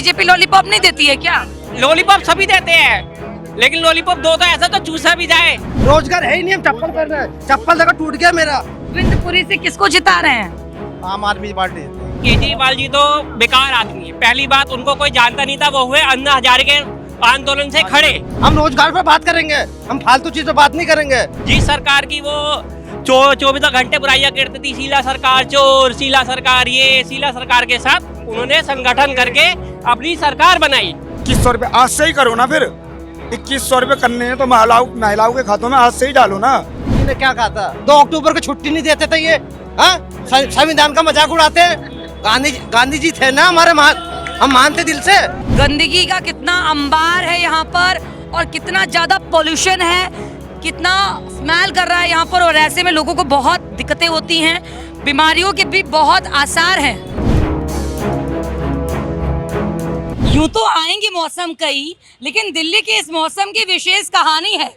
BJP lollipop नहीं देती है क्या? लॉलीपॉप सभी देते हैं, लेकिन लॉलीपॉप दो तो ऐसा तो चूसा भी जाए। रोजगार है ही नहीं, हम चप्पल पहन रहे हैं, चप्पल जगह टूट गया मेरा। गोविंदपुरी से किसको जिता रहे हैं? आम आदमी पार्टी। केजरीवाल जी तो बेकार आदमी है। पहली बात, उनको कोई जानता नहीं था, वो हुए अन्ना हजारे के आंदोलन से खड़े। हम रोजगार पे बात करेंगे, हम फालतू चीज पे बात नहीं करेंगे। जिस सरकार की वो 24 घंटे बुराइयां करती थी, शीला सरकार चोर, शीला सरकार ये, शीला सरकार के साथ उन्होंने संगठन करके अपनी सरकार बनाई। 2100 रुपए आज से ही करो ना, फिर 2100 रुपए करने हैं तो महिलाओं के खातों में आज से ही डालो ना। इन्होंने क्या कहा था? 2 अक्टूबर को छुट्टी नहीं देते थे ये, संविधान का मजाक उड़ाते हैं। गांधी जी थे ना हमारे, हम मानते दिल से। गंदगी का कितना अंबार है यहाँ पर, और कितना ज्यादा पोल्यूशन है, कितना स्मेल कर रहा है यहाँ पर, और ऐसे में लोगों को बहुत दिक्कतें होती हैं, बीमारियों के भी बहुत आसार हैं। यूं तो आएंगे मौसम कई, लेकिन दिल्ली के इस मौसम की विशेष कहानी है।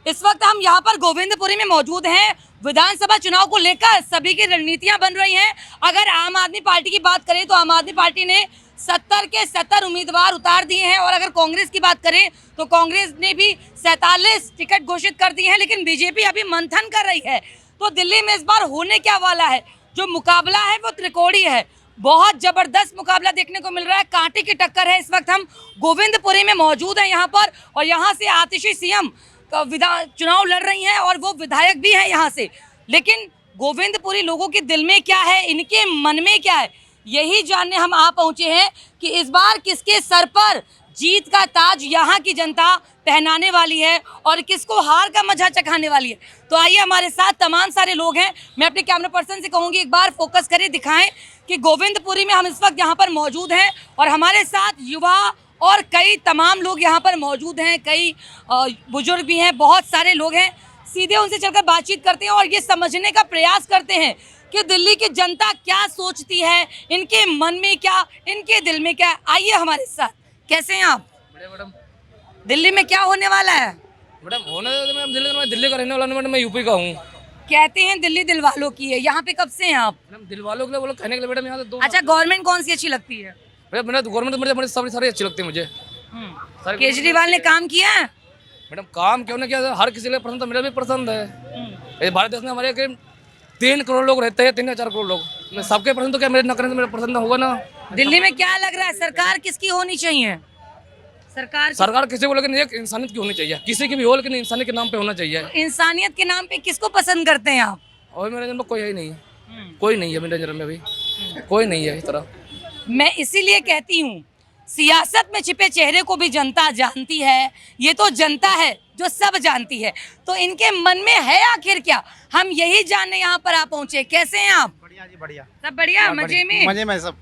इस वक्त हम यहाँ पर गोविंदपुरी में मौजूद हैं। विधानसभा चुनाव को लेकर सभी की रणनीतियां बन रही हैं। अगर आम आदमी पार्टी की बात करें तो आम आदमी पार्टी ने 70 के 70 उम्मीदवार उतार दिए हैं, और अगर कांग्रेस की बात करें तो कांग्रेस ने भी 47 टिकट घोषित कर दिए हैं, लेकिन बीजेपी अभी मंथन कर रही है। तो दिल्ली में इस बार होने क्या वाला है? जो मुकाबला है वो त्रिकोणीय है, बहुत जबरदस्त मुकाबला देखने को मिल रहा है, कांटे की टक्कर है। इस वक्त हम गोविंदपुरी में मौजूद हैं यहाँ पर, और यहाँ से आतिशी सीएम चुनाव लड़ रही हैं, और वो विधायक भी हैं यहाँ से। लेकिन गोविंदपुरी लोगों के दिल में क्या है, इनके मन में क्या है, यही जानने हम आ पहुंचे हैं कि इस बार किसके सर पर जीत का ताज यहाँ की जनता पहनाने वाली है, और किसको हार का मजा चखाने वाली है। तो आइए, हमारे साथ तमाम सारे लोग हैं। मैं अपने कैमरा पर्सन से कहूँगी एक बार फोकस करें, दिखाएं कि गोविंदपुरी में हम इस वक्त यहाँ पर मौजूद हैं, और हमारे साथ युवा और कई तमाम लोग यहाँ पर मौजूद हैं, कई बुजुर्ग भी हैं, बहुत सारे लोग हैं। सीधे उनसे चलकर बातचीत करते हैं और ये समझने का प्रयास करते हैं कि दिल्ली की जनता क्या सोचती है, इनके मन में क्या, इनके दिल में क्या। आइए हमारे साथ। कैसे हैं आप? मैडम, दिल्ली में क्या होने वाला है? मैडम होने मैं दिल्ली का रहने वाला नहीं मैडम, मैं यूपी का हूँ। कहते हैं दिल्ली दिल वालों की है, यहाँ पे कब से हैं आप? मैडम दिल वालों के लिए वो लोग कहने के लिए मैडम यहाँ से 2 अच्छा, गवर्नमेंट कौन सी अच्छी लगती है? मैडम गवर्नमेंट मुझे सारी अच्छी लगती है मुझे। केजरीवाल ने काम किया है? मैडम काम क्यों नहीं किया, हर किसी के लिए पसंद है, मेरा भी पसंद है। ये भारत देश में हमारे 3 करोड़ लोग रहते हैं, 3 या 4 करोड़ लोग, मैं सबके पसंद तो क्या मेरे न करें तो मेरा पसंद होगा ना। दिल्ली में क्या लग रहा है, सरकार किसकी होनी चाहिए? सरकार किसी को लेकिन एक इंसानियत की होनी चाहिए, किसी की भी हो लेकिन इंसानियत के नाम पे होना चाहिए। इंसानियत के नाम पे किसको पसंद करते हैं आप? और मेरे जन्म में कोई है ही नहीं, कोई नहीं है मेरे जन्म में, अभी कोई नहीं है इस तरह। मैं इसीलिए कहती हूँ, सियासत में छिपे चेहरे को भी जनता जानती है। ये तो जनता है जो सब जानती है, तो इनके मन में है आखिर क्या, हम यही जानने यहाँ पर आ पहुँचे। कैसे हैं आप? बढ़िया जी, बढ़िया। सब बढ़िया, मजे में? मजे में सब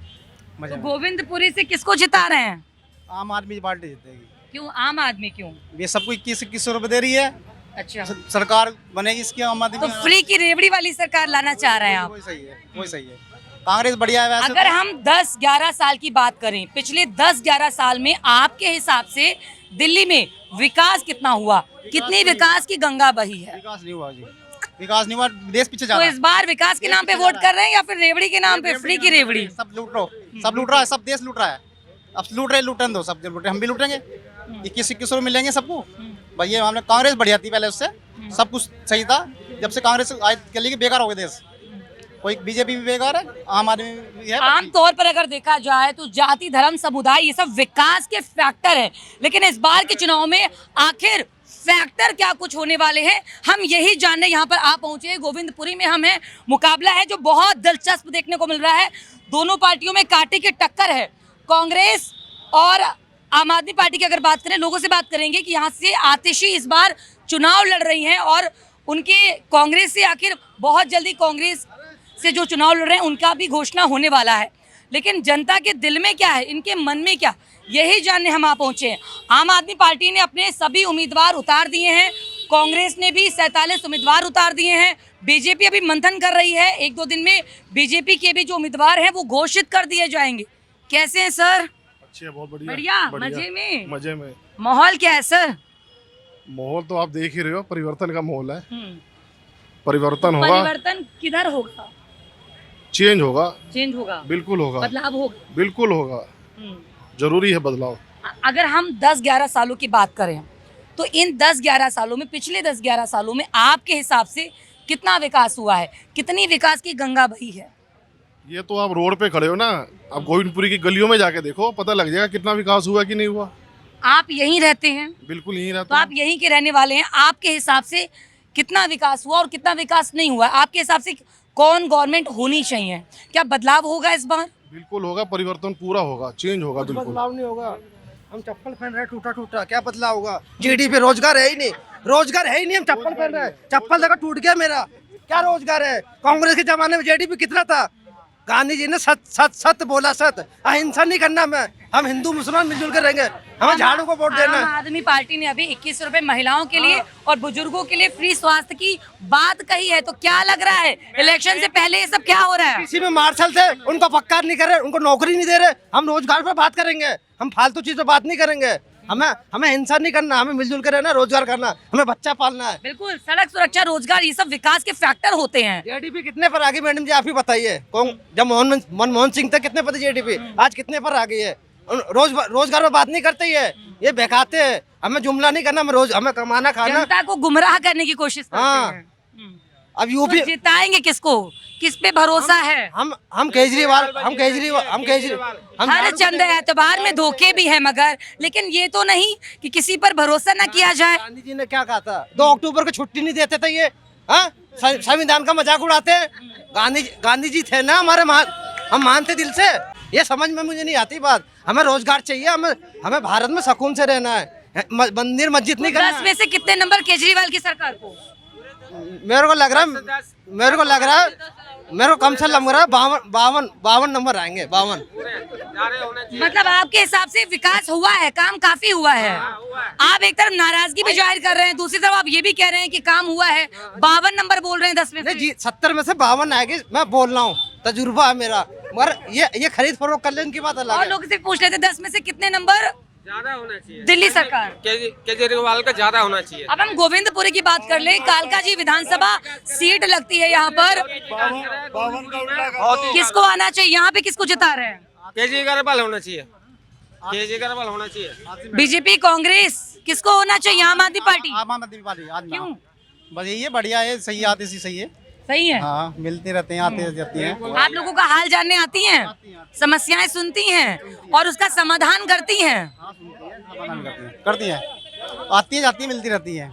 मजे तो में। गोविंदपुरी से किसको जिता रहे हैं? आम आदमी पार्टी जीतेगी। क्यों आम आदमी क्यों? ये सबको 2100 रुपए दे रही है, अच्छा, सरकार बनेगी इसकी आम आदमी। तो फ्री की रेवड़ी वाली सरकार लाना चाह रहे हैं आप? वही सही है, वही सही है। कांग्रेस बढ़िया है वैसे। अगर हम 10-11 साल की बात करें, पिछले 10-11 साल में आपके हिसाब से दिल्ली में विकास कितना हुआ, कितनी विकास की गंगा बही है? विकास नहीं हुआ जी, विकास नहीं हुआ, देश पीछे जा तो रहा है। इस बार विकास के नाम पे वोट कर रहे हैं या फिर रेवड़ी के नाम पे, फ्री की रेवड़ी? सब लूट रहा है, सब देश लूट रहा है। अब लूट रहे, लूटन दो, सब लूट रहे, हम भी लूटेंगे। 2100 मिलेंगे सबको भैया। हमने कांग्रेस बढ़िया थी पहले, उससे सब कुछ सही था। जब से कांग्रेस आई चली गई, बेकार हो गया देश। कोई बीजेपी भी बेकार है, आम आदमी भी है। आम तौर पर अगर देखा जाए तो जाति, धर्म, समुदाय, ये सब विकास के फैक्टर हैं, लेकिन इस बार के चुनाव में आखिर फैक्टर क्या कुछ होने वाले हैं, हम यही जानने यहाँ पर आ पहुंचे। गोविंदपुरी में हम हैं, मुकाबला है जो बहुत दिलचस्प देखने को मिल रहा है। दोनों पार्टियों में कांटे की टक्कर है। कांग्रेस और आम आदमी पार्टी की अगर बात करें, लोगों से बात करेंगे कि यहाँ से आतिशी इस बार चुनाव लड़ रही हैं, और उनके कांग्रेस से आखिर बहुत जल्दी कांग्रेस से जो चुनाव लड़ रहे हैं उनका भी घोषणा होने वाला है। लेकिन जनता के दिल में क्या है, इनके मन में क्या, यही जानने हम आ पहुंचे हैं। आम आदमी पार्टी ने अपने सभी उम्मीदवार उतार दिए हैं, कांग्रेस ने भी 47 उम्मीदवार उतार दिए हैं, बीजेपी अभी मंथन कर रही है। 1-2 दिन में बीजेपी के भी जो उम्मीदवार हैं वो घोषित कर दिए जाएंगे। कैसे हैं सर? अच्छी है, बहुत बढ़िया। बढ़िया, मजे में? मजे में। माहौल क्या है सर? माहौल तो आप देख ही रहे हो, परिवर्तन का माहौल है। परिवर्तन होगा। परिवर्तन किधर होगा? चेंज होगा, चेंज होगा, बिल्कुल होगा, बदलाव होगा। बिल्कुल होगा। जरूरी है बदलाव। अगर हम 10-11 सालों की बात करें तो इन 10-11 सालों में, पिछले 10-11 सालों में आपके हिसाब से कितना विकास हुआ है, कितनी विकास की गंगा बही है? ये तो आप रोड पे खड़े हो ना, आप गोविंदपुरी की गलियों में जाके देखो, पता लग जाएगा कितना विकास हुआ कि नहीं हुआ। आप यहीं रहते हैं, बिल्कुल यहीं तो रहता आप यहीं के रहने वाले हैं। आपके हिसाब से कितना विकास हुआ और कितना विकास नहीं हुआ? आपके हिसाब से कौन गवर्नमेंट होनी चाहिए? क्या बदलाव होगा इस बार? बिल्कुल होगा, परिवर्तन पूरा होगा, चेंज होगा बिल्कुल। बदलाव नहीं होगा। हम चप्पल पहन रहे हैं टूटा टूटा, क्या बदलाव होगा? जीडीपी, रोजगार है ही नहीं, रोजगार है ही नहीं। हम चप्पल पहन रहे हैं, चप्पल देखो टूट गया मेरा, क्या रोजगार है? कांग्रेस के जमाने में जीडीपी कितना था? गांधी जी ने सत्य बोला, सत्य, अहिंसा नहीं करना। हम हिंदू मुसलमान मिलजुल कर रहेंगे, हमें झाड़ू को वोट देना आम है। आदमी पार्टी ने अभी 21 रुपए महिलाओं के लिए और बुजुर्गों के लिए फ्री स्वास्थ्य की बात कही है, तो क्या लग रहा है इलेक्शन से पहले ये सब क्या हो रहा है? किसी में मार्शल थे, उनको पक्का नहीं कर रहे, उनको नौकरी नहीं दे रहे। हम रोजगार पे बात करेंगे, हम फालतू चीज पे बात नहीं करेंगे। हमें हिंसा नहीं करना, हमें मिलजुल कर रहना, रोजगार करना, हमें बच्चा पालना है। बिल्कुल, सड़क सुरक्षा, रोजगार, ये सब विकास के फैक्टर होते हैं। जीडीपी कितने पर आ गई मैडम जी, आप ही बताइए। जब मनमोहन सिंह थे कितने पर जीडीपी, आज कितने पर आ गई है? रोजगार में बात नहीं करते ही है, ये बहकाते हैं। हमें जुमला नहीं करना, हमें कमाना खाना। जनता को गुमराह करने की कोशिश करते हाँ। हैं। अब यूपी तो जिताएंगे किसको? किस पे भरोसा है? हम केजरीवाल हर चंद एतबार में धोखे भी है, मगर लेकिन ये तो नहीं कि किसी पर भरोसा न किया जाए। गांधी जी ने क्या कहा था? 2 अक्टूबर को छुट्टी नहीं देते थे ये, हाँ? संविधान का मजाक उड़ाते हैं। गांधी जी थे ना हमारे, हम मानते दिल से। ये समझ में मुझे नहीं आती बात। हमें रोजगार चाहिए, हमें भारत में सुकून से रहना है, मंदिर मस्जिद नहीं करना। 10 में से कितने नंबर केजरीवाल की सरकार को? मेरे को लग रहा है मेरे को कम से लग रहा है 52 नंबर आएंगे, 52। मतलब आपके हिसाब से विकास हुआ है, काम काफी हुआ है। आप एक तरफ नाराजगी भी जाहिर कर रहे हैं, दूसरी तरफ आप ये भी कह रहे हैं कि काम हुआ है। 52 नंबर बोल रहे हैं 10 में से। जी 70 में से 52 आएगी, मैं बोल रहा हूँ, तजुर्बा है मेरा। मगर ये खरीद फरोख्त कर लेने की बात अलग और है। लोग से पूछ लेते 10 में से कितने नंबर ज्यादा होना चाहिए दिल्ली सरकार? केजरीवाल का ज्यादा होना चाहिए। अब हम गोविंदपुरी की बात कर ले, कालका जी विधानसभा सीट लगती है यहाँ पर, किसको आना चाहिए यहाँ पे? किसको जिता रहे हैं? केजरीवाल होना चाहिए, केजरीवाल होना चाहिए। बीजेपी, कांग्रेस, किसको होना चाहिए? आम आदमी पार्टी? आम आदमी पार्टी आज ना। क्यों? बस यही है, बढ़िया है, सही आती सी सही है। सही है। हाँ, मिलते रहते हैं, आते जाती हैं। आप लोगों का हाल जानने आती हैं, समस्याएं सुनती हैं और उसका समाधान करती हैं। करती हैं, आती है जाती है, मिलती रहती है।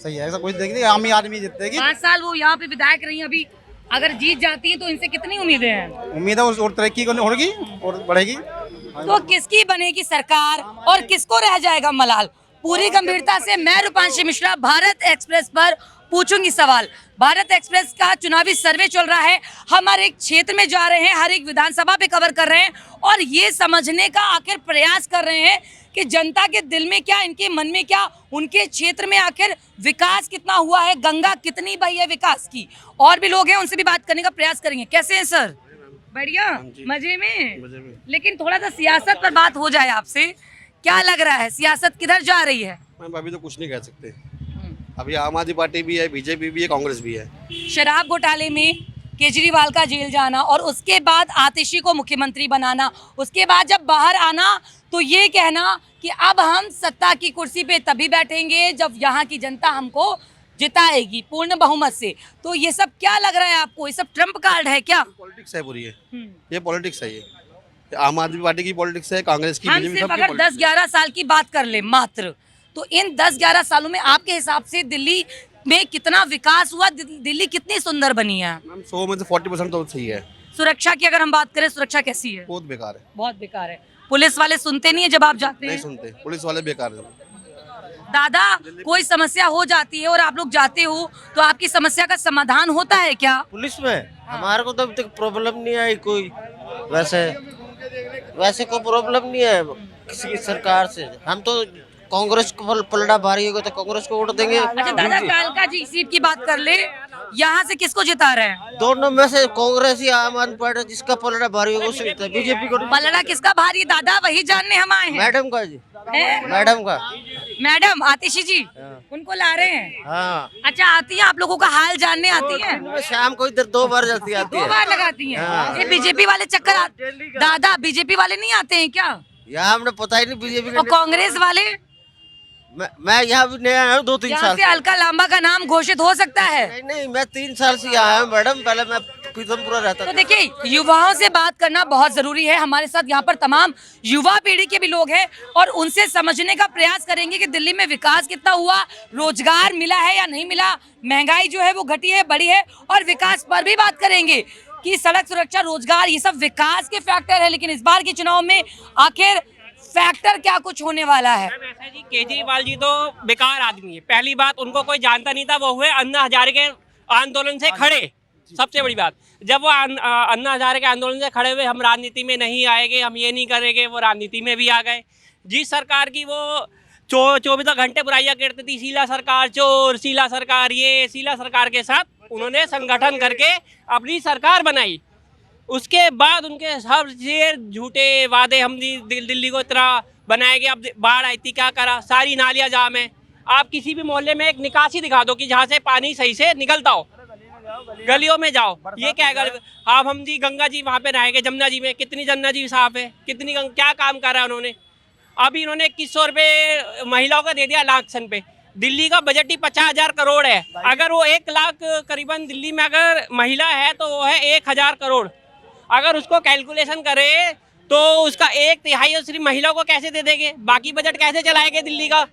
सही है, ऐसा कुछ देख नहीं, आम ही आदमी जीतेगी। 5 साल वो यहाँ पे विधायक रही हैं, अभी अगर जीत जाती है तो इनसे कितनी उम्मीदें हैं? उम्मीद है और तरक्की होगी और बढ़ेगी। तो किसकी बनेगी सरकार और किसको रह जाएगा मलाल? पूरी गंभीरता से मैं रूपांशी मिश्रा भारत एक्सप्रेस पर पूछूंगी सवाल। भारत एक्सप्रेस का चुनावी सर्वे चल रहा है, हम हर एक क्षेत्र में जा रहे हैं, हर एक विधानसभा पे कवर कर रहे हैं और ये समझने का आखिर प्रयास कर रहे हैं कि जनता के दिल में क्या, इनके मन में क्या, उनके क्षेत्र में आखिर विकास कितना हुआ है, गंगा कितनी बही है विकास की। और भी लोग हैं, उनसे भी बात करने का प्रयास करेंगे। कैसे हैं सर? बढ़िया, मजे में। लेकिन थोड़ा सा सियासत पर बात हो जाए आपसे, क्या लग रहा है सियासत किधर जा रही है? मैम अभी तो कुछ नहीं कह सकते। अभी आम आदमी पार्टी भी है, बीजेपी भी है, कांग्रेस भी है। शराब घोटाले में केजरीवाल का जेल जाना और उसके बाद आतिशी को मुख्यमंत्री बनाना, उसके बाद जब बाहर आना तो ये कहना कि अब हम सत्ता की कुर्सी पे तभी बैठेंगे जब यहाँ की जनता हमको जिताएगी पूर्ण बहुमत से। तो ये सब क्या लग रहा है आपको? ये सब ट्रम्प कार्ड है क्या? पॉलिटिक्स है पूरी, ये पॉलिटिक्स है। ये आम आदमी पार्टी की पॉलिटिक्स है, कांग्रेस की, हम बीजेपी, सिर्फ सबकी अगर 10-11 साल की बात कर ले मात्र, तो इन 10-11 सालों में आपके हिसाब से दिल्ली में कितना विकास हुआ? दिल्ली कितनी सुंदर बनी है? मैम 100 में से 40% तो सही है। सुरक्षा की अगर हम बात करें, सुरक्षा कैसी है? बहुत बेकार है। बहुत बेकार है। पुलिस वाले सुनते नहीं है जब आप जाते नहीं हैं? सुनते, पुलिस वाले बेकार है। दादा, कोई समस्या हो जाती है और आप लोग जाते हो तो आपकी समस्या का समाधान होता है क्या? पुलिस में हमारे को तो अभी तक प्रॉब्लम नहीं आई कोई। वैसे कोई प्रॉब्लम नहीं है किसी की सरकार से। हम तो कांग्रेस को पलड़ा भारी होगा तो कांग्रेस को वोट देंगे। अच्छा दादा, कालका जी सीट की बात कर ले, यहाँ से किसको जिता रहे हैं? दोनों में से कांग्रेस या आम आदमी पार्टी, जिसका पलड़ा भारी होगा उसे जीतता है। बीजेपी को पलड़ा किसका भारी दादा, वही जानने हम आए हैं। मैडम का जी, हैं? मैडम का। मैडम आतिशी जी, उनको ला रहे हैं। हाँ, अच्छा, आती हैं आप लोगों का हाल जानने आती हैं? शाम को इधर 2 बार आती 2 बार लगाती हैं। ये बीजेपी वाले चक्कर दादा, बीजेपी वाले नहीं आते हैं क्या? यहाँ हमने पता ही नहीं बीजेपी और कांग्रेस वाले मैं यहाँ भी नया आया हूँ 2-3 यहाँ साल से अलका लांबा का नाम घोषित हो सकता है। नहीं मैं 3 साल से यहाँ आया हूँ मैडम, पहले मैं पीतमपुरा रहता तो था। देखिए युवाओं से बात करना बहुत जरूरी है। हमारे साथ यहाँ पर तमाम युवा पीढ़ी के भी लोग हैं और उनसे समझने का प्रयास करेंगे कि दिल्ली में विकास कितना हुआ, रोजगार मिला है या नहीं मिला, महंगाई जो है वो घटी है बढ़ी है, और विकास पर भी बात करेंगे कि सड़क सुरक्षा, रोजगार, ये सब विकास के फैक्टर है। लेकिन इस बार के चुनाव में आखिर फैक्टर क्या कुछ होने वाला है? ऐसा जी, केजरीवाल जी तो बेकार आदमी है। पहली बात, उनको कोई जानता नहीं था, वो हुए अन्ना हजारे के आंदोलन से खड़े। सबसे बड़ी बात, जब वो अन्ना हजारे के आंदोलन से खड़े हुए, हम राजनीति में नहीं आएंगे, हम ये नहीं करेंगे, वो राजनीति में भी आ गए। जिस सरकार की वो 24 घंटे बुराइयां करती थी, शीला सरकार चोर, शीला सरकार ये, शीला सरकार के साथ उन्होंने संगठन करके अपनी सरकार बनाई। उसके बाद उनके सब से झूठे वादे, हम दिल्ली को इतना बनाएंगे, अब बाढ़ आई थी क्या करा, सारी नालियाँ जाम है। आप किसी भी मोहल्ले में एक निकासी दिखा दो कि जहाँ से पानी सही से निकलता हो, गलियों में जाओ, ये क्या है? आप हम जी गंगा जी वहाँ पे नहाएंगे, जमुना जी में कितनी जमुना जी साफ है, कितनी क्या काम करा है उन्होंने। अभी इन्होंने 2100 रुपये महिलाओं को दे दिया लाक्षण पे। दिल्ली का बजट ही 50,000 करोड़ है। अगर वो 1 लाख करीबन दिल्ली में अगर महिला है तो वो है 1000 करोड़। अगर उसको कैलकुलेशन करे तो उसका 1/3 सिर्फ महिलाओं को कैसे दे देंगे, बाकी बजट कैसे चलाएंगे दिल्ली का?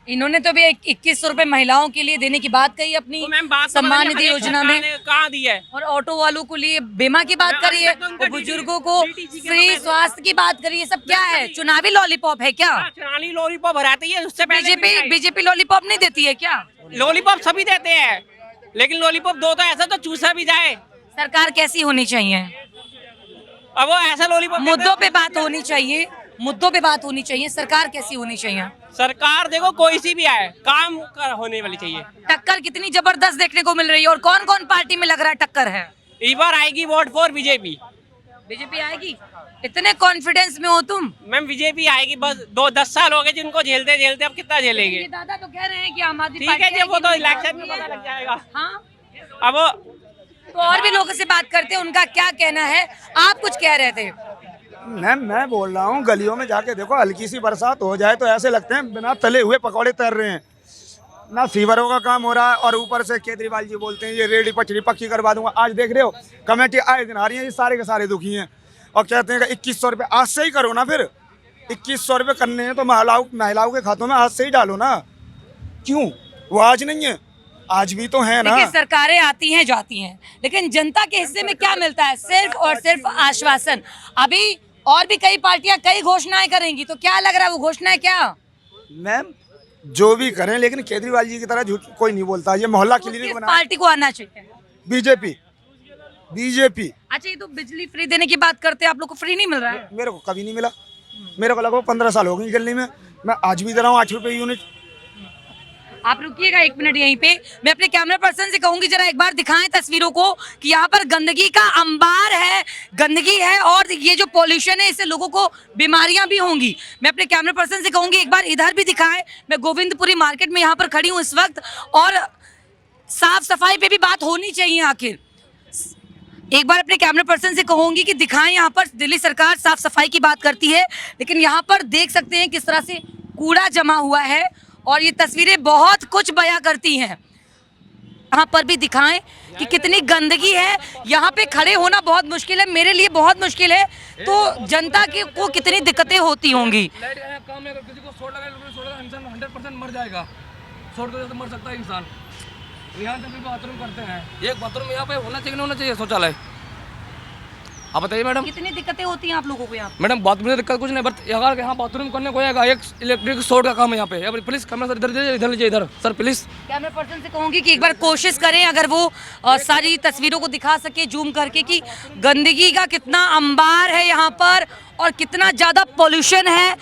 इन्होंने तो भी 2100 रुपए महिलाओं के लिए देने की बात कही अपनी तो मैम बात सम्मान निधि योजना में, कहाँ दी है? और ऑटो वालों को लिए बीमा की बात करी है, और बुजुर्गों को फ्री स्वास्थ्य की बात करी है। सब क्या है? चुनावी लॉलीपॉप है क्या? चुनावी लॉलीपॉप हराती है, उससे पहले बीजेपी लॉलीपॉप नहीं देती है क्या? लॉलीपॉप सभी देते हैं, लेकिन लॉलीपॉप दो तो ऐसा तो चूसा भी जाए। सरकार कैसी होनी चाहिए? अब वो ऐसा लॉलीपॉप मुद्दों पे बात होनी चाहिए, मुद्दों पे बात होनी चाहिए। सरकार कैसी होनी चाहिए? सरकार देखो कोई सी भी आए, काम होने वाली चाहिए। टक्कर कितनी जबरदस्त देखने को मिल रही है, और कौन कौन पार्टी में लग रहा है टक्कर है? इस बार आएगी वोट फॉर बीजेपी। बीजेपी आएगी? इतने कॉन्फिडेंस में हो तुम? मैम बीजेपी आएगी, बस 10 साल हो गए जिनको झेलते झेलते, अब कितना झेलेंगे? ये दादा तो कह रहे हैं कि आम आदमी ठीक है जी, वो तो इलेक्शन में पता लग जाएगा। हाँ, अब तो और भी लोगों से बात करते हैं, उनका क्या कहना है। आप कुछ कह रहे थे? मैं बोल रहा हूँ, गलियों में जाके देखो, हल्की सी बरसात हो जाए तो ऐसे लगते हैं बिना तले हुए पकौड़े तैर रहे हैं। ना सीवरों का काम हो रहा है, और ऊपर से केजरीवाल जी बोलते हैं ये रेडी पचड़ी पक्की करवा दूंगा। आज देख रहे हो कमेटी आए दिन आ रही है, ये सारे के सारे दुखी हैं, और कहते हैं कि 2100 रुपये आज से ही करो ना। फिर 2100 रुपये करने हैं तो महिलाओं के खातों में आज से ही डालो ना। क्यों वो आज नहीं है? आज भी तो है ना। देखिए, सरकारें आती हैं जाती हैं, लेकिन जनता के हिस्से में क्या मिलता है? सिर्फ और सिर्फ आश्वासन। अभी और भी कई पार्टियां कई घोषणाएं करेंगी, तो क्या लग रहा है वो घोषणाएं क्या? मैम जो भी करें, लेकिन केजरीवाल जी की तरह झूठ कोई नहीं बोलता। ये मोहल्ला क्लिनिक किस बना, पार्टी को आना चाहिए? बीजेपी। अच्छा, ये तो बिजली फ्री देने की बात करते हैं, आप लोग को फ्री नहीं मिल रहा है? मेरे को कभी नहीं मिला। मेरे को लगा 15 साल हो गई गली में, मैं आज भी दे रहा हूँ 8 रुपये यूनिट। आप रुकिएगा 1 मिनट यहीं पे। मैं अपने कैमरा पर्सन से कहूंगी जरा एक बार दिखाएं तस्वीरों को कि यहाँ पर गंदगी का अंबार है, गंदगी है, और ये जो पॉल्यूशन है इससे लोगों को बीमारियां भी होंगी। मैं अपने कैमरा पर्सन से कहूंगी एक बार इधर भी दिखाएं। मैं गोविंदपुरी मार्केट में यहाँ पर खड़ी हूँ इस वक्त, और साफ सफाई पे भी बात होनी चाहिए। आखिर एक बार अपने कैमरा पर्सन से कहूंगी कि दिखाएं, यहाँ पर दिल्ली सरकार साफ सफाई की बात करती है, लेकिन यहाँ पर देख सकते हैं किस तरह से कूड़ा जमा हुआ है, और ये तस्वीरें बहुत कुछ बयां करती हैं। यहाँ पर भी दिखाएं कि कितनी गंदगी है। यहाँ पे खड़े होना बहुत मुश्किल है, मेरे लिए बहुत मुश्किल है, तो जनता के को कितनी दिक्कतें होती होंगी। लाइट का काम है, अगर किसी को शॉर्ट लगा इंसान 100% मर जाएगा। शॉर्ट की वजह से मर सकता है इंसान। यहाँ पे भी बाथरूम करते हैं, एक बाथरूम यहाँ पे होना चाहिए, होना चाहिए शौचालय। आप बताइए मैडम, कितनी दिक्कतें होती हैं आप लोगों को यहाँ? मैडम बाथरूम में दिक्कत कुछ नहीं, बट अगर यहाँ बाथरूम करने को आएगा, एक इलेक्ट्रिक शॉर्ट का काम है यहाँ पे। प्लीज कैमरा सर इधर लीजिए, इधर सर प्लीज। कैमरा पर्सन से कहूंगी कि एक बार कोशिश करें, अगर वो सारी तस्वीरों को दिखा सके जूम करके, कि गंदगी का कितना अंबार है यहाँ पर, और कितना ज़्यादा पोल्यूशन है,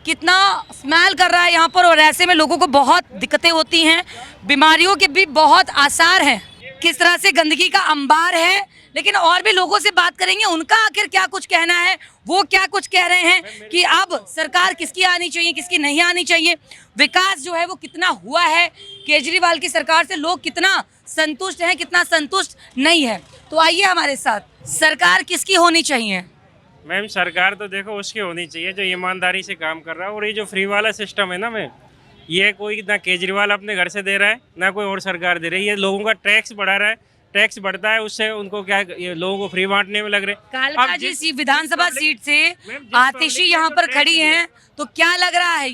कितना स्मेल कर रहा है यहाँ पर, और ऐसे में लोगों को बहुत दिक्कतें होती हैं, बीमारियों के भी बहुत आसार हैं। किस तरह से गंदगी का अंबार है, लेकिन और भी लोगों से बात करेंगे, उनका आखिर क्या कुछ कहना है, वो क्या कुछ कह रहे हैं कि अब सरकार किसकी आनी चाहिए, किसकी नहीं आनी चाहिए, विकास जो है वो कितना हुआ है, केजरीवाल की सरकार से लोग कितना संतुष्ट हैं, कितना संतुष्ट नहीं है। तो आइए हमारे साथ, सरकार किसकी होनी चाहिए? मैम सरकार तो देखो उसकी होनी चाहिए जो ईमानदारी से काम कर रहा है। और ये जो फ्री वाला सिस्टम है ना मैम, ये कोई ना केजरीवाल अपने घर से दे रहा है ना कोई और सरकार दे रही है। ये लोगों का टैक्स बढ़ा रहा है, टैक्स बढ़ता है उससे उनको क्या, ये लोगों को फ्री बांटने में लग रहे। कालका जी विधानसभा सीट से आतिशी यहाँ पर खड़ी हैं, तो क्या लग रहा है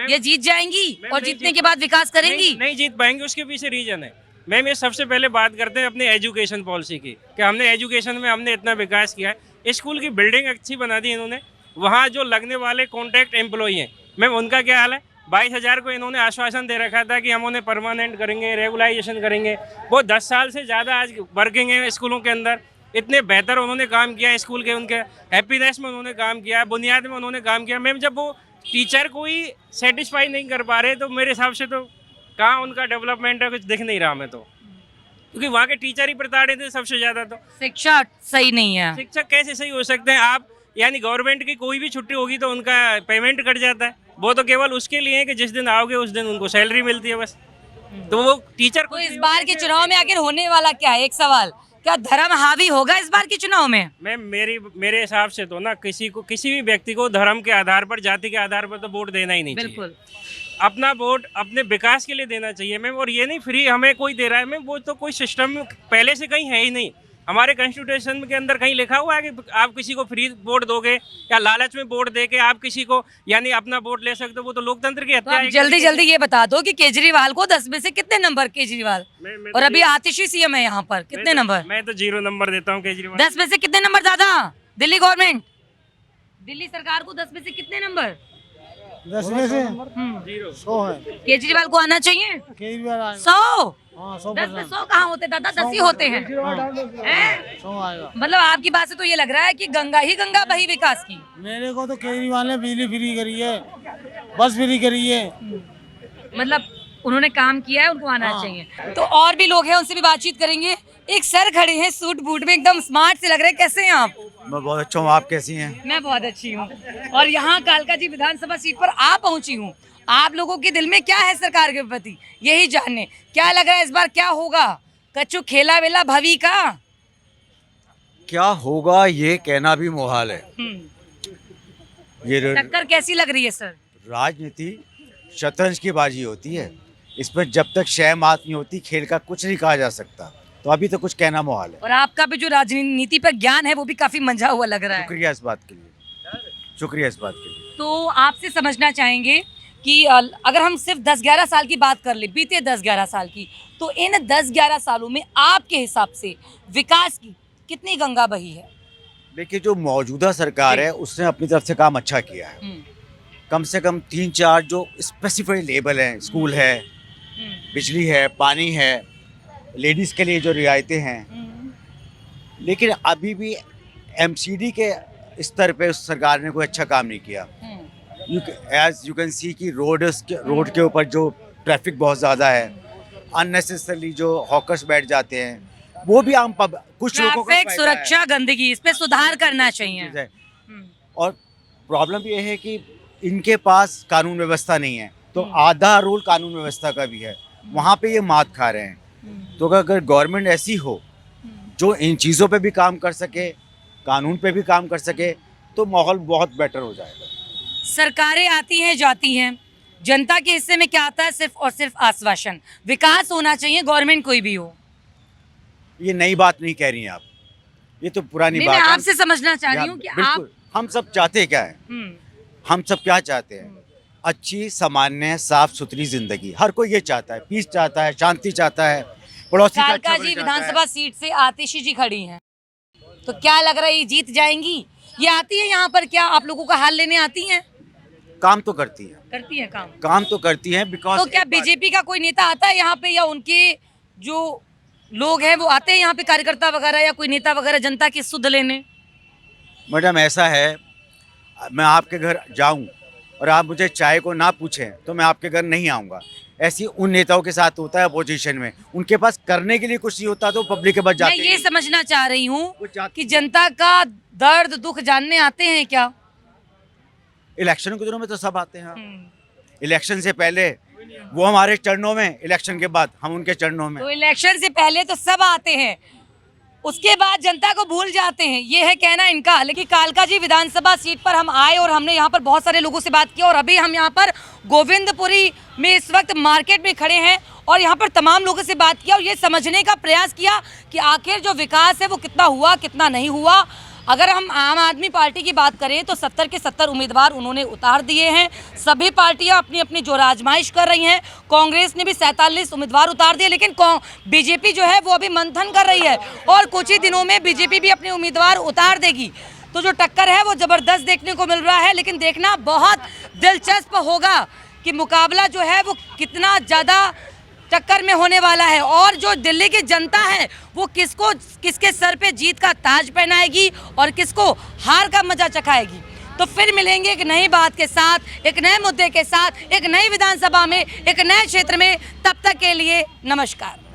ये जीत जाएंगी और जीतने के बाद विकास करेंगी? नहीं जीत पाएंगे, उसके पीछे रीजन है मैम। ये सबसे पहले बात करते हैं अपने एजुकेशन पॉलिसी की, कि हमने एजुकेशन में हमने इतना विकास किया है। स्कूल की बिल्डिंग अच्छी बना दी इन्होंने, वहाँ जो लगने वाले कॉन्ट्रैक्ट एम्प्लॉई हैं मैम उनका क्या हाल है। 22,000 को इन्होंने आश्वासन दे रखा था कि हम उन्हें परमानेंट करेंगे, रेगुलाइजेशन करेंगे। वो 10 साल से ज़्यादा आज वर्किंग है स्कूलों के अंदर। इतने बेहतर उन्होंने काम किया है, स्कूल के उनके हैप्पीनेस में उन्होंने काम किया है, बुनियाद में उन्होंने काम किया। मैम जब वो टीचर को ही सेटिस्फाई नहीं कर पा रहे तो मेरे हिसाब से तो कहाँ उनका डेवलपमेंट है, कुछ दिख नहीं रहा हमें तो, क्योंकि वहाँ के टीचर ही प्रताड़ित थे सबसे ज़्यादा। तो शिक्षा सही नहीं है। शिक्षक कैसे सही हो सकते हैं आप? यानी गवर्नमेंट की कोई भी छुट्टी होगी तो उनका पेमेंट कट जाता है। वो तो केवल उसके लिए है कि जिस दिन आओगे उस दिन उनको सैलरी मिलती है बस। तो वो टीचर तो इस बार के चुनाव में आखिर होने वाला क्या है? एक सवाल, क्या धर्म हावी होगा इस बार के चुनाव में? मैम मेरे हिसाब से तो ना किसी भी व्यक्ति को धर्म के आधार पर, जाति के आधार पर तो वोट देना ही नहीं चाहिए। बिल्कुल, अपना वोट अपने विकास के लिए देना चाहिए मैम। और ये नहीं फ्री हमें कोई दे रहा है मैम, वो तो कोई सिस्टम पहले से कहीं है ही नहीं। हमारे कॉन्स्टिट्यूशन के अंदर कहीं लिखा हुआ है कि आप किसी को फ्री वोट दोगे या लालच में वोट दे के आप किसी को यानी अपना वोट ले सकते हो? वो तो लोकतंत्र की तो हत्या आप है। जल्दी जल्दी ये बता दो कि केजरीवाल को 10 में से कितने नंबर? केजरीवाल मैं और अभी आतिशी सीएम है यहाँ पर, कितने नंबर? मैं तो 0 नंबर देता हूँ केजरीवाल। 10 में से कितने नंबर दादा? दिल्ली गवर्नमेंट, दिल्ली सरकार को 10 में से कितने नंबर? 10 में से 0 है। केजरीवाल को आना चाहिए केजरीवाल 100। हाँ 10 में 100 कहाँ होते दादा? 10 ही होते हैं। हैं? 100 आएगा। मतलब आपकी बात से तो ये लग रहा है कि गंगा ही गंगा बही विकास की। मेरे को तो केजरीवाल ने बिजली फ्री करी है, बस फ्री करी है। मतलब उन्होंने काम किया है, उनको आना चाहिए। तो और भी लोग हैं, उनसे भी बातचीत करेंगे। एक सर खड़े हैं सूट बूट में, एकदम स्मार्ट से लग रहे हैं। कैसे हैं आप? मैं बहुत अच्छा हूँ, आप कैसी हैं? मैं बहुत अच्छी हूँ। और यहाँ कालका जी विधानसभा सीट पर आप पहुंची हूँ। आप लोगों के दिल में क्या है सरकार के प्रति, यही जानने। क्या लग रहा है इस बार क्या होगा? कच्चू खेला वेला भवी का? क्या होगा ये कहना भी मुहाल है। ये टक्कर कैसी लग रही है सर? राजनीति शतरंज की बाजी होती है, इसमें जब तक शय मात नहीं होती खेल का कुछ नहीं कहा जा सकता। तो अभी तो कुछ कहना मुहाल है। और आपका भी जो राजनीति पर ज्ञान है वो भी काफी मंझा हुआ लग रहा है। शुक्रिया इस बात के लिए, शुक्रिया इस बात के लिए। तो आपसे समझना चाहेंगे कि अगर हम सिर्फ 10-11 साल की बात कर ले, बीते 10-11 साल की, तो इन 10-11 सालों में आपके हिसाब से विकास की कितनी गंगा बही है? देखिए जो मौजूदा सरकार है उसने अपनी तरफ से काम अच्छा किया है। कम से कम 3-4 जो स्पेसिफाइड लेबल हैं, स्कूल है, बिजली है, पानी है, लेडीज़ के लिए जो रियायतें हैं। लेकिन अभी भी एमसीडी के स्तर पे उस सरकार ने कोई अच्छा काम नहीं किया। एज यू कैन सी कि रोड के ऊपर जो ट्रैफिक बहुत ज़्यादा है, अननेसेसरली जो हॉकर्स बैठ जाते हैं, वो भी आम कुछ लोगों को ट्रैफिक सुरक्षा, गंदगी, इस पे सुधार करना चाहिए। है। और प्रॉब्लम ये है कि इनके पास कानून व्यवस्था नहीं है, तो आधा रोल कानून व्यवस्था का भी है, वहाँ पे ये मात खा रहे हैं। तो अगर गवर्नमेंट ऐसी हो जो इन चीज़ों पे भी काम कर सके, कानून पे भी काम कर सके, तो माहौल बहुत बेटर हो जाएगा। सरकारें आती हैं जाती हैं, जनता के हिस्से में क्या आता है? सिर्फ और सिर्फ आश्वासन। विकास होना चाहिए, गवर्नमेंट कोई भी हो। ये नई बात नहीं कह रही हैं आप, ये तो पुरानी नहीं, बात मैं है। आपसे समझना चाह रही हूँ कि आप हम सब चाहते क्या है, हम सब क्या चाहते हैं? अच्छी सामान्य साफ सुथरी जिंदगी। हर कोई ये चाहता है, पीस चाहता है, शांति चाहता है, पड़ोसी का कालका अच्छा जी भला चाहता है। विधानसभा सीट से आतिशी जी खड़ी हैं, तो क्या लग रहा है ये जीत जाएंगी? ये आती है यहाँ पर, क्या आप लोगों का हाल लेने आती हैं? काम तो करती हैं, करती है काम तो करती हैं। बिकॉज तो क्या बीजेपी का कोई नेता आता है यहाँ पे, या उनके जो लोग हैं वो आते हैं यहाँ पे, कार्यकर्ता वगैरह या कोई नेता वगैरह जनता की सुध लेने? मैडम ऐसा है, मैं आपके घर जाऊं और आप मुझे चाय को ना पूछें तो मैं आपके घर नहीं आऊँगा। ऐसी उन नेताओं के साथ होता है अपोजिशन में, उनके पास करने के लिए कुछ नहीं होता तो पब्लिक के पास मैं जाते ये हैं। समझना चाह रही हूँ कि जनता का दर्द दुख जानने आते हैं क्या? इलेक्शन के दिनों में तो सब आते हैं। इलेक्शन से पहले वो हमारे चरणों में, इलेक्शन के बाद हम उनके चरणों में। तो इलेक्शन से पहले तो सब आते हैं, उसके बाद जनता को भूल जाते हैं, ये है कहना इनका। लेकिन कालकाजी विधानसभा सीट पर हम आए और हमने यहाँ पर बहुत सारे लोगों से बात की और अभी हम यहाँ पर गोविंदपुरी में इस वक्त मार्केट में खड़े हैं और यहाँ पर तमाम लोगों से बात किया और ये समझने का प्रयास किया कि आखिर जो विकास है वो कितना हुआ कितना नहीं हुआ। अगर हम आम आदमी पार्टी की बात करें तो 70 के 70 उम्मीदवार उन्होंने उतार दिए हैं। सभी पार्टियां अपनी अपनी जो आजमाइश कर रही हैं। कांग्रेस ने भी 47 उम्मीदवार उतार दिए, लेकिन बीजेपी जो है वो अभी मंथन कर रही है और कुछ ही दिनों में बीजेपी भी अपने उम्मीदवार उतार देगी। तो जो टक्कर है वो ज़बरदस्त देखने को मिल रहा है, लेकिन देखना बहुत दिलचस्प होगा कि मुकाबला जो है वो कितना ज़्यादा टक्कर में होने वाला है और जो दिल्ली की जनता है वो किसके सर पे जीत का ताज पहनाएगी और किसको हार का मजा चखाएगी। तो फिर मिलेंगे एक नई बात के साथ, एक नए मुद्दे के साथ, एक नई विधानसभा में, एक नए क्षेत्र में। तब तक के लिए नमस्कार।